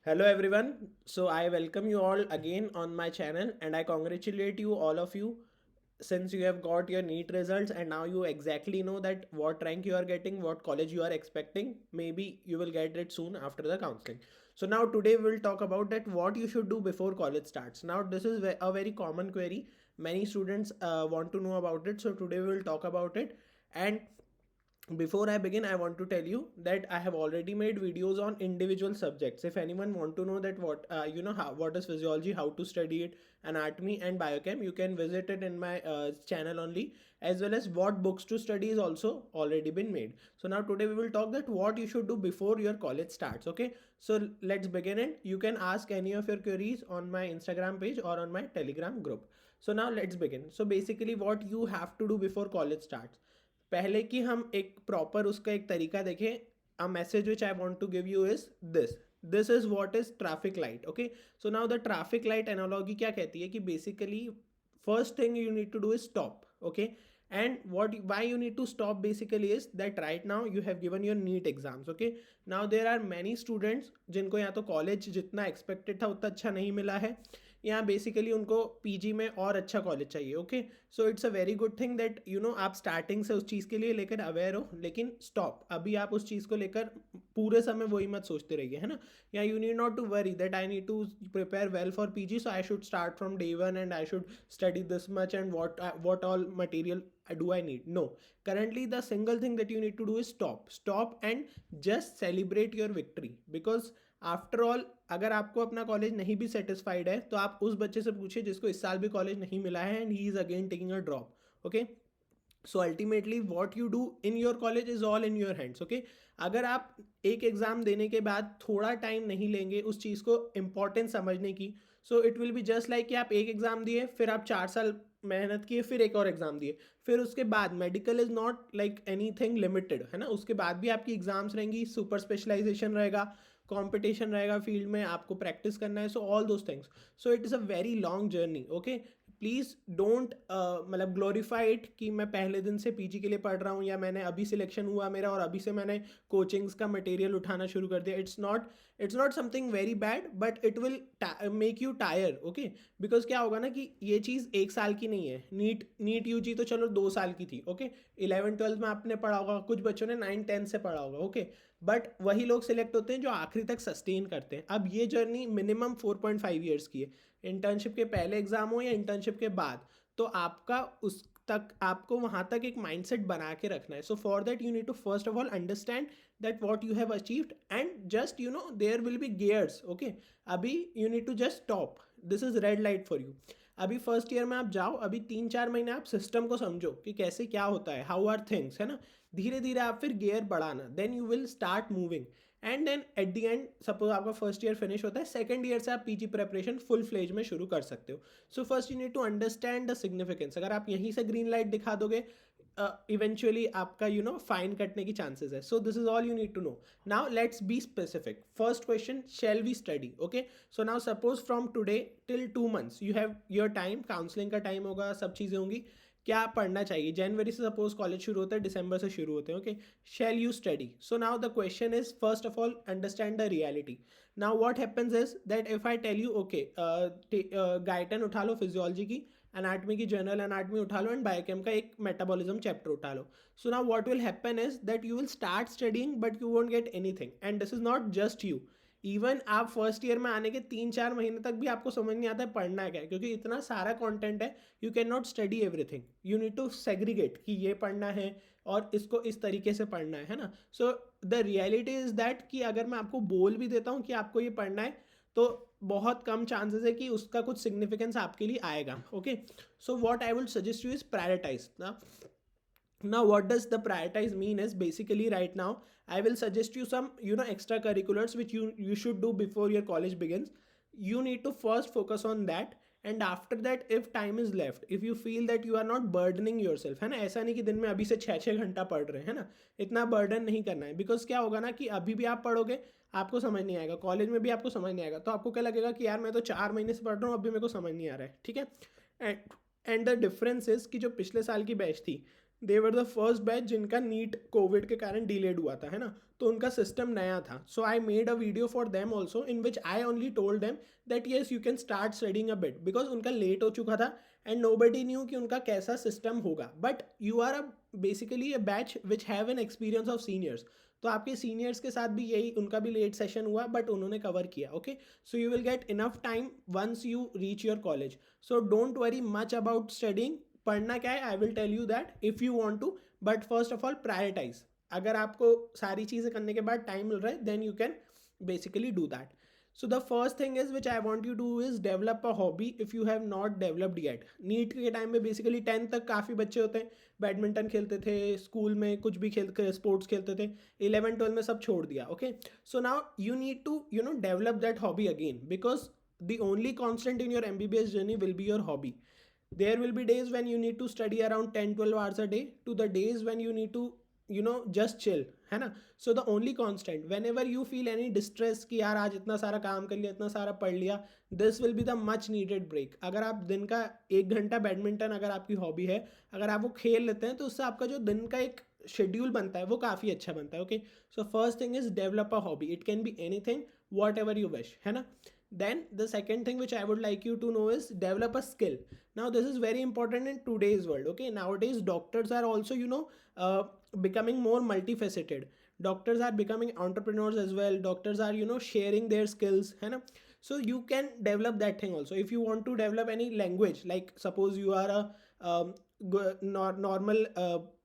Hello everyone. So I welcome you all again on my channel and I congratulate you all of you since you have got your NEET results and now you exactly know that what rank you are getting, what college you are expecting. Maybe you will get it soon after the counseling. So now today we'll talk about that what you should do before college starts. Now this is a very common query. Many students want to know about it. So today we'll talk about it. And before I begin, I want to tell you that I have already made videos on individual subjects. If anyone want to know that what what is physiology, how to study it, anatomy and biochem, you can visit it in my channel only, as well as what books to study is also already been made. So now today we will talk that what you should do before your college starts. Okay, so let's begin it. You can ask any of your queries on my Instagram page or on my Telegram group. So now let's begin. So basically what you have to do before college starts, पहले कि हम एक proper उसका एक तरीका देखें, a message which I want to give you is this is what is traffic light. Okay, so now the traffic light analogy क्या कहती है कि basically first thing you need to do is stop. Okay, and what why you need to stop basically is that right now you have given your NEET exams. Okay, now there are many students जिनको या तो college जितना expected था उतना अच्छा नहीं मिला है, या बेसिकली उनको पीजी में और अच्छा कॉलेज चाहिए. Okay, so it's a very good thing that आप स्टार्टिंग से उस चीज़ के लिए लेकर अवेयर हो, लेकिन स्टॉप, अभी आप उस चीज़ को लेकर पूरे समय वही मत सोचते रहिए, है ना. या you need not to worry that I need to prepare well for PG, so I should start from day one and I should study this much and what all material do I need. No, currently the single thing that you need to do is stop and just celebrate your victory, because after all अगर आपको अपना college नहीं भी satisfied है तो आप उस बच्चे से पूछिए जिसको इस साल भी कॉलेज नहीं मिला है and he is again taking a drop. Okay, so ultimately what you do in your college is all in your hands. Okay, अगर आप एक एग्ज़ाम देने के बाद थोड़ा टाइम नहीं लेंगे उस चीज़ को इम्पॉर्टेंस समझने की, so it will be just like कि आप एक एग्ज़ाम दिए, फिर आप 4 साल मेहनत किए, फिर एक और एग्ज़ाम दिए, फिर उसके बाद medical is not like any thing limited, है ना. उसके बाद भी आपकी एग्ज़ाम्स रहेंगी, सुपर स्पेशलाइजेशन रहेगा, कंपटीशन रहेगा फील्ड में, आपको प्रैक्टिस करना है, so all those things. So it is a very long journey. Okay, please don't मतलब ग्लोरीफाई इट कि मैं पहले दिन से पीजी के लिए पढ़ रहा हूँ, या मैंने अभी सिलेक्शन हुआ मेरा और अभी से मैंने कोचिंग्स का मटेरियल उठाना शुरू कर दिया. It's not something very bad, but it will make you tyre. Okay, because क्या होगा ना कि ये चीज़ एक साल की नहीं है. नीट यूजी तो चलो 2 साल की थी. ओके, 11th 12th में आपने पढ़ा होगा, कुछ बच्चों ने 9th 10th से पढ़ा होगा. ओके, बट वही लोग सिलेक्ट होते हैं जो आखिरी तक सस्टेन करते हैं. अब ये जर्नी मिनिमम 4.5 ईयर्स की है. इंटर्नशिप के पहले एग्जाम हो या इंटर्नशिप के बाद, तो आपका उस तक आपको वहाँ तक एक माइंडसेट बना के रखना है. So for that you need to first of all understand that what you have achieved and just there will be gears. Okay, अभी you need to just stop. This is red light for you. अभी first year में आप जाओ, अभी 3 4 महीने आप system को समझो कि कैसे क्या होता है, हाउ आर थिंग्स, है ना. धीरे धीरे आप फिर गियर बढ़ाना, then you will start moving. And then at the end suppose आपका फर्स्ट ईयर फिनिश होता है, सेकंड ईयर से आप पीजी प्रेपरेशन फुल फ्लेज में शुरू कर सकते हो. So first you need to understand the significance. अगर आप यहीं से ग्रीन लाइट दिखा दोगे, इवेंचुअली आपका फाइन कटने की चांसेस है. So this is all you need to know. Now let's be specific. First question, shall we study. Okay, so now suppose from today till 2 months you have your time, counselling का time होगा, सब चीज़ें होंगी. क्या पढ़ना चाहिए? जनवरी से suppose college शुरू होता है, दिसंबर से शुरू होते हैं. Okay, shall you study. So now the question is first of all understand the reality. Now what happens is that if I tell you okay Guyton उठा लो फिजियोलॉजी की, एनाटमी की जनरल एनाटमी उठा लो एंड बायोकेम का एक metabolism chapter उठा लो. So now what will happen is that you will start studying but you won't get anything. And this is not just you. Even आप first year में आने के 3 4 महीने तक भी आपको समझ नहीं आता है पढ़ना है क्या, क्योंकि इतना सारा कंटेंट है. You can not study everything. You need to segregate कि ये पढ़ना है और इसको इस तरीके से पढ़ना है ना. So the reality is that कि अगर मैं आपको बोल भी देता हूँ कि आपको ये पढ़ना है, तो बहुत कम चांसेस है कि उसका कुछ सिग्निफिकेंस आपके लिए आएगा. Okay, so what I will suggest you is prioritize. Now what does the prioritize mean is basically right now I will suggest you some extracurriculars which you should do before your college begins. You need to first focus on that, and after that if time is left, if you feel that you are not burdening yourself, है ना, ऐसा नहीं कि दिन में अभी से 6 6 घंटा पढ़ रहे हैं ना, इतना बर्डन नहीं करना है. बिकॉज क्या होगा ना कि अभी भी आप पढ़ोगे, आपको समझ नहीं आएगा, कॉलेज में भी आपको समझ नहीं आएगा, तो आपको क्या लगेगा कि यार मैं तो 4 महीने से पढ़ रहा हूँ, अभी मेरे को समझ नहीं आ रहा है. ठीक है, एंड द डिफरेंस इज कि जो पिछले साल की बैच थी, दे वर द फर्स्ट बैच जिनका नीट कोविड के कारण डिलेड हुआ था, है ना, तो उनका सिस्टम नया था. So I made a video for them also in which I only told them that yes you can start studying a bit, because उनका लेट हो चुका था एंड नो बडी न्यू कि उनका कैसा सिस्टम होगा. But you are a basically a batch which have an experience of seniors. तो आपके सीनियर्स के साथ भी यही, उनका भी लेट सेशन हुआ बट उन्होंने कवर किया. Okay, so you will get enough time once you reach your college. So don't worry much about studying. पढ़ना क्या है, I will tell you that if you want to, but first of all prioritize. अगर आपको सारी चीज़ें करने के बाद टाइम मिल रहा है then you can basically do that. So the first thing is which I want you do is develop a hobby if you have not developed yet. NEET के टाइम में बेसिकली 10th तक काफ़ी बच्चे होते हैं, बैडमिंटन खेलते थे, school में कुछ भी खेल स्पोर्ट्स खेलते थे, 11th 12th में सब छोड़ दिया. Okay, so now you need to develop that hobby again, because the only constant in your MBBS journey will be your hobby. There will be days when you need to study around 10-12 hours a day to the days when you need to just chill, है ना. So the only constant whenever you feel any distress कि यार आज इतना सारा काम कर लिया, इतना सारा पढ़ लिया, this will be the much needed break. अगर आप दिन का 1 घंटा बैडमिंटन अगर आपकी हॉबी है, अगर आप वो खेल लेते हैं तो उससे आपका जो दिन का एक शेड्यूल बनता है वो काफ़ी अच्छा बनता है. Okay, so first thing is develop a hobby. It can be anything, what ever you wish, है ना. Then the second thing which I would like you to know is develop a skill. Now this is very important in today's world. Okay, nowadays doctors are also becoming more multifaceted. Doctors are becoming entrepreneurs as well. Doctors are sharing their skills, है ना. So you can develop that thing also. If you want to develop any language, like suppose you are a normal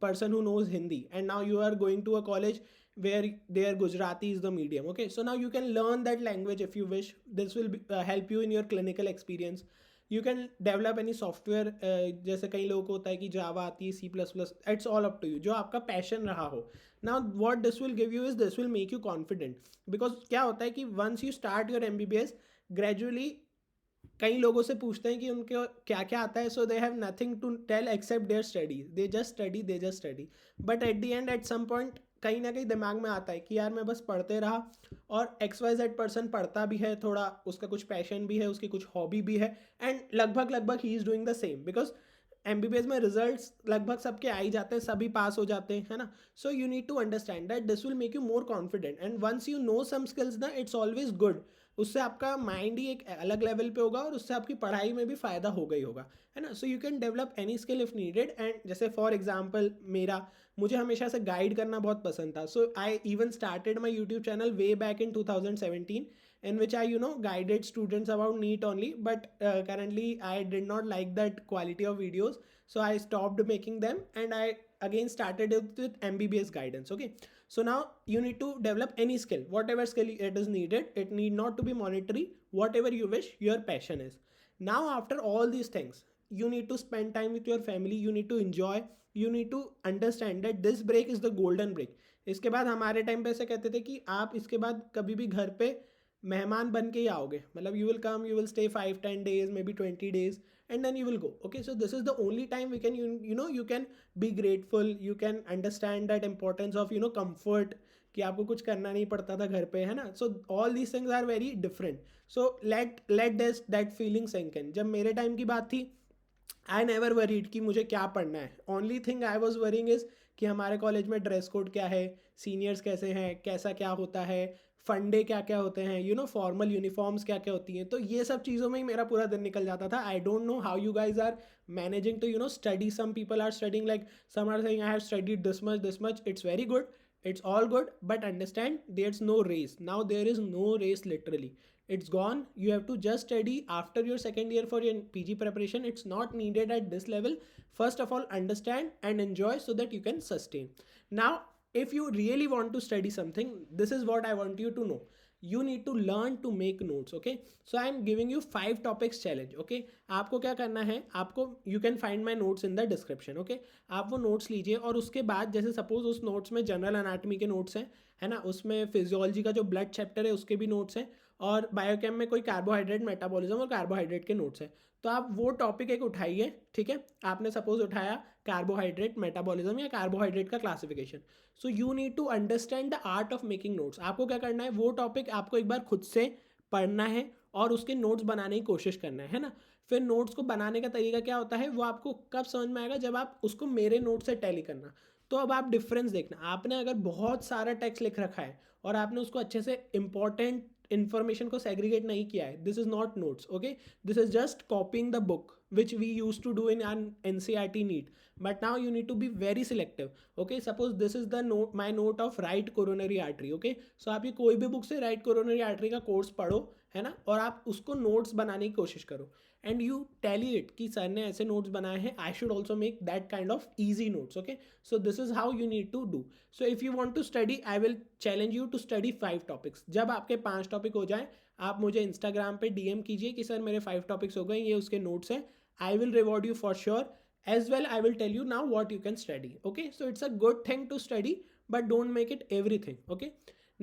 person who knows Hindi and now you are going to a college where their Gujarati is the medium. Okay, so now you can learn that language if you wish. This will help you in your clinical experience. You can develop any software, जैसे कई लोगों को होता है कि जावा आती है, C++. It's all up to you, जो आपका पैशन रहा हो. Now what this will give you is this will make you confident. Because क्या होता है कि once you start your MBBS gradually कई लोगों से पूछते हैं कि उनको क्या क्या आता है. So they have nothing to tell except their study. They just study. But at the end at some point कहीं ना कहीं दिमाग में आता है कि यार मैं बस पढ़ते रहा, और XYZ पर्सन पढ़ता भी है, थोड़ा उसका कुछ पैशन भी है, उसकी कुछ हॉबी भी है, एंड लगभग he is doing the same. Because MBBS में रिजल्ट्स लगभग सबके आ ही जाते हैं, सभी पास हो जाते हैं, है ना. So you need to understand that this will make you more confident, and once you know some skills ना, इट्स ऑलवेज गुड. उससे आपका माइंड ही एक अलग लेवल पे होगा और उससे आपकी पढ़ाई में भी फ़ायदा होगा ही होगा, है ना. So you can develop any skill if needed. And जैसे फॉर एग्जांपल मुझे हमेशा से गाइड करना बहुत पसंद था. So I even started my YouTube channel way back in 2017 in which I guided students about NEET only, but currently I did not like that quality of videos, so I stopped making them and I again started it with MBBS guidance. Okay, so now you need to develop any skill, whatever skill it is needed. It need not to be monetary, whatever you wish your passion is. Now after all these things, you need to spend time with your family, you need to enjoy, you need to understand that this break is the golden break. इसके बाद हमारे time पे ऐसे कहते थे कि आप इसके बाद कभी भी घर पे मेहमान बन के ही आओगे, मतलब you will come, you will stay 5-10 days, maybe 20 days, and then you will go. Okay, so this is the only time we can you can be grateful, you can understand that importance of comfort, कि आपको कुछ करना नहीं पड़ता था घर पे, है ना. So all these things are very different. So let this that feeling sink in. जब मेरे टाइम की बात थी, आई नेवर वरीड कि मुझे क्या पढ़ना है. Only thing I was worrying is कि हमारे कॉलेज में ड्रेस कोड क्या है, सीनियर्स कैसे हैं, कैसा क्या होता है, फंडे क्या क्या होते हैं, फॉर्मल यूनिफॉर्म्स क्या क्या होती हैं. तो ये सब चीज़ों में ही मेरा पूरा दिन निकल जाता था. I don't know how you guys are managing to study. Some people are studying like some are saying I have studied this much. It's very good, it's all good, but understand there's no race. Now there is no race, literally it's gone. You have to just study after your second year for your PG preparation. It's not needed at this level. First of all, understand and enjoy so that you can sustain. Now if you really want to study something, this is what I want you to know. You need to learn to make notes. Okay, so I am giving you 5 topics challenge. Okay, आपको क्या करना है, आपको you can find my notes in the description. Okay, आप वो notes लीजिए, और उसके बाद जैसे सपोज उस नोट्स में जनरल एनाटमी के नोट्स हैं, है ना, उसमें फिजियोलॉजी का जो ब्लड चैप्टर है उसके भी नोट्स हैं, और बायोकेम में कोई कार्बोहाइड्रेट मेटाबॉलिज्म और कार्बोहाइड्रेट के नोट्स हैं. तो आप वो टॉपिक एक उठाइए, ठीक है. आपने सपोज उठाया कार्बोहाइड्रेट मेटाबॉलिज्म या कार्बोहाइड्रेट का classification. So you need to understand the art of making notes. आपको क्या करना है, वो टॉपिक आपको एक बार खुद से पढ़ना है, और उसके नोट्स बनाने की कोशिश करना है ना। फिर नोट्स को बनाने का तरीका क्या होता है वो आपको कब समझ में आएगा, जब आप उसको मेरे नोट से टैली करना। तो अब आप डिफरेंस देखना, आपने अगर बहुत सारा टेक्स्ट लिख रखा है और आपने उसको अच्छे से इंपॉर्टेंट इन्फॉर्मेशन को सेग्रीगेट नहीं किया है, this is not notes, okay. This is just copying the book which we used to do in an NCERT NEET. But now you need to be very selective. Okay, suppose this is the note, my note of right coronary artery. Okay, so आप ये कोई भी book से right coronary artery का course पढ़ो, है ना, और आप उसको नोट्स बनाने की कोशिश करो एंड यू टेली इट कि सर ने ऐसे नोट्स बनाए हैं, I should also make that kind of easy notes. Okay, so this is how you need to do. So if you want to study, I will challenge you to study 5 topics. जब आपके 5 topic हो जाए, आप मुझे Instagram पे DM कीजिए कि sir मेरे 5 टॉपिक्स हो गए, ये उसके नोट्स हैं। I will reward you for sure. As well, I will tell you now what you can study. Okay, so it's a good thing to study, but don't make it everything. Okay,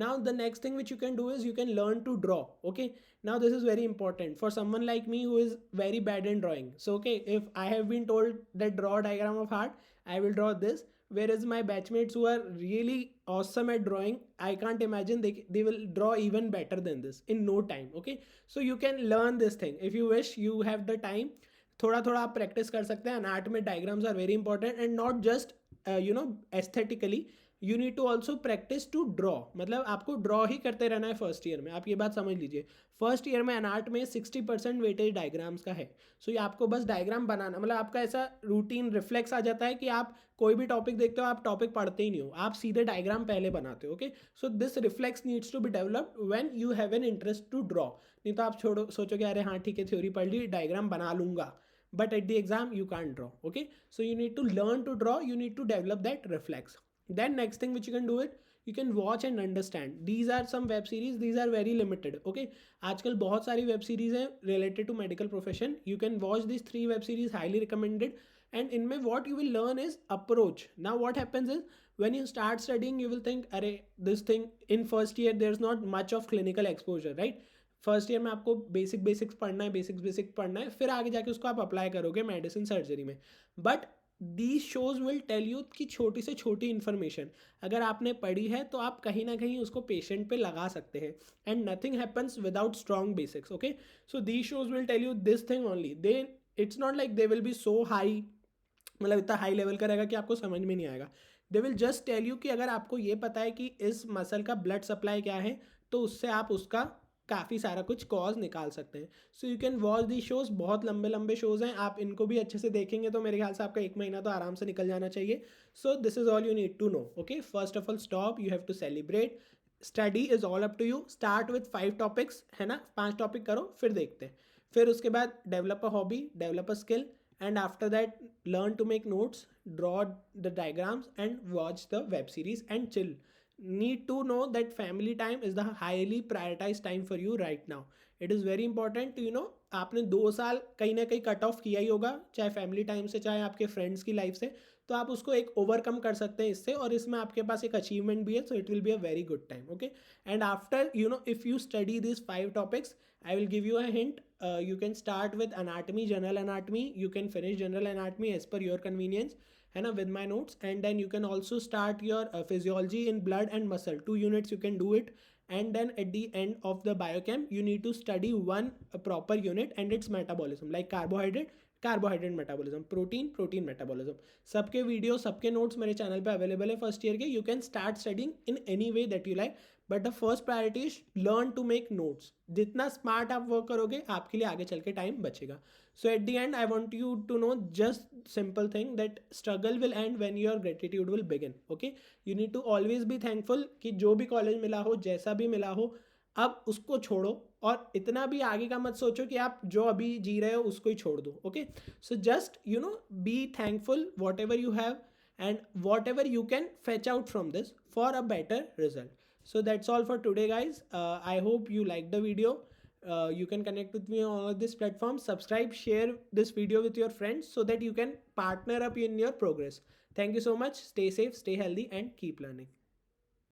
now the next thing which you can do is you can learn to draw. Okay, now this is very important for someone like me who is very bad in drawing. So okay, if I have been told that draw a diagram of heart, I will draw this. Whereas my batchmates who are really awesome at drawing, I can't imagine they will draw even better than this in no time. Okay, so you can learn this thing if you wish, you have the time। थोड़ा थोड़ा आप practice कर सकते हैं। Art में diagrams are very important and not just you know aesthetically, you need to also practice to draw. मतलब आपको draw ही करते रहना है फर्स्ट ईयर में, आप ये बात समझ लीजिए। फर्स्ट ईयर में आर्ट में 60% वेटेज डायग्राम्स का है। सो ये आपको बस डायग्राम बनाना, मतलब आपका ऐसा रूटीन रिफ्लेक्स आ जाता है कि आप कोई भी टॉपिक देखते हो, आप टॉपिक पढ़ते ही नहीं हो, आप सीधे डायग्राम पहले बनाते हो। Okay, so this reflex needs to be developed when you have an interest to draw. नहीं तो आप छोड़ो, सोचोगे अरे हाँ ठीक है थ्योरी पढ़ ली, डायग्राम बना लूंगा, but at the exam you can't draw। Okay, so you need to learn to draw, you need to develop that reflex। Then next thing which you can do it, you can watch and understand। These are some web series, these are very limited। Okay, आजकल बहुत सारी web series हैं related to medical profession। You can watch these 3 web series, highly recommended। and इनमें what you will learn is approach। Now what happens is when you start studying you will think अरे this thing in first year there's not much of clinical exposure, right। First year में आपको basics पढ़ना है, basics पढ़ना है, फिर आगे जाके उसको आप अप्लाई करोगे मेडिसिन सर्जरी में। But these shows will tell you कि छोटी से छोटी इन्फॉर्मेशन अगर आपने पढ़ी है तो आप कहीं ना कहीं उसको पेशेंट पे लगा सकते हैं। And nothing happens without strong basics. Okay, so these shows will tell you this thing only. They it's not like they will be so high, मतलब इतना हाई लेवल का रहेगा कि आपको समझ में नहीं आएगा। They will just tell you कि अगर आपको ये पता है कि इस मसल का ब्लड सप्लाई क्या है, तो उससे आप उसका काफ़ी सारा कुछ कॉज निकाल सकते हैं। सो you can watch the shows, बहुत लंबे लंबे शोज हैं, आप इनको भी अच्छे से देखेंगे तो मेरे ख्याल से आपका 1 महीना तो आराम से निकल जाना चाहिए। So this is all you need to know. Okay, first of all stop, you have to celebrate. Study is all up to you. Start with 5 topics, है ना, 5 टॉपिक करो, फिर देखते हैं। फिर उसके बाद develop a hobby, develop a skill, and after that learn to make notes, draw the diagrams and watch the web series and chill। Need to know that family time is the highly prioritized time for you right now। it is very important to आपने 2 साल कहीं ना कहीं cut off किया ही होगा, चाहे family time से चाहे आपके फ्रेंड्स की लाइफ से, तो आप उसको एक ओवरकम कर सकते हैं इससे, और इसमें आपके पास एक अचीवमेंट भी है। So it will be a very good time. Okay, and after if you study this 5 topics, I will give you a hint। You can start with anatomy, general anatomy। You can finish general anatomy as per your convenience, है ना, with my notes। and then you can also start your physiology in blood and muscle, 2 units you can do it। and then at the end of the biochem you need to study one proper unit and its metabolism, like carbohydrate metabolism, protein metabolism. सबके video, सबके notes मेरे channel पे available है first year के। You can start studying in any way that you like, but the first priority is learn to make notes. जितना smart आप work करोगे आपके लिए आगे चल के टाइम बचेगा। So at the end I want you to know just simple thing that struggle will end when your gratitude will begin. Okay, you need to always be thankful कि जो भी कॉलेज मिला हो, जैसा भी मिला हो, अब उसको छोड़ो और इतना भी आगे का मत सोचो कि आप जो अभी जी रहे हो उसको ही छोड़ दो। Okay, so just be thankful what ever you have and what ever you can fetch out from this for a better result. So that's all for today, guys। I hope you liked the video। You can connect with me on all of these platforms, subscribe, share this video with your friends so that you can partner up in your progress। Thank you so much, stay safe, stay healthy and keep learning।